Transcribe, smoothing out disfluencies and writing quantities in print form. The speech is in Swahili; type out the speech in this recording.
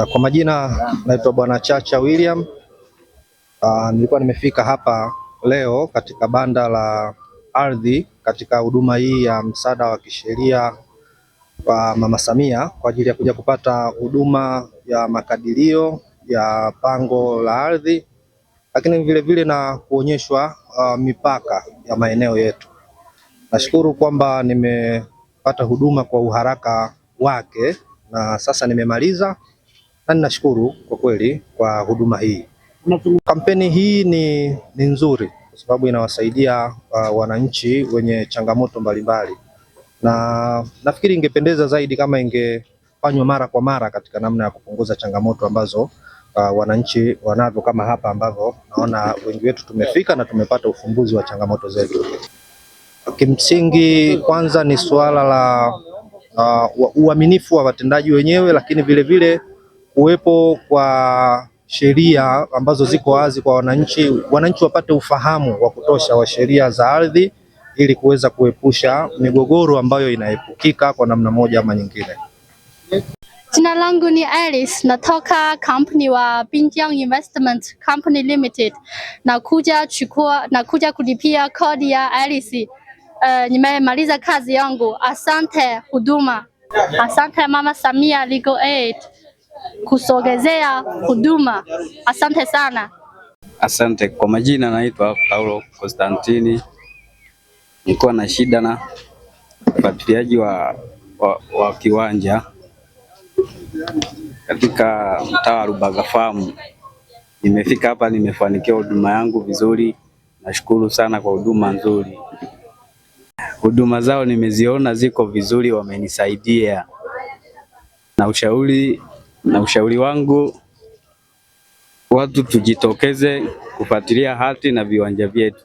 Kwa majina naitwa Bwana Chacha William. Nilikuwa nimefika hapa leo katika banda la ardhi katika huduma hii ya msaada wa kisheria wa Mama Samia kwa ajili ya kuja kupata huduma ya makadirio ya pango la ardhi, lakini vile vile na kuonyeshwa mipaka ya maeneo yetu. Nashukuru kwamba nimepata huduma kwa uharaka wake na sasa nimemaliza, na ninashukuru kwa kweli kwa huduma hii. Kampeni hii ni nzuri kwa sababu inawasaidia wananchi wenye changamoto mbalimbali, na nafikiri ingependeza zaidi kama ingefanywa mara kwa mara katika namna ya kupunguza changamoto ambazo wananchi wanavyo, kama hapa ambavyo naona wengi wetu tumefika na tumepata ufumbuzi wa changamoto zetu. Kimsingi kwanza ni suala la uaminifu wa watendaji wenyewe, lakini vile vile kuwepo kwa sheria ambazo ziko wazi kwa wananchi wapate ufahamu wa kutosha wa sheria za ardhi ili kuweza kuepusha migogoro ambayo inaepukika kwa namna moja ama nyingine. Jina langu ni Alice, natoka kampuni wa Binjiang Investment Company Limited. Nakuja kulipia kodi ya Alice. Nimemaliza kazi yangu. Asante huduma. Asante Mama Samia Legal Aid kusogezea huduma. Asante sana. Asante. Kwa majina naitwa Paulo Konstantini. Nilikuwa na shida na ufuatiliaji wa kiwanja katika mtaa wa Rubaga Farm. Nimefika hapa, nimefanikiwa huduma yangu vizuri. Nashukuru sana kwa huduma nzuri. Huduma zao nimeziona ziko vizuri, wamenisaidia. Na ushauri wangu, watu tujitokeze kufuatilia hati na viwanja vyetu.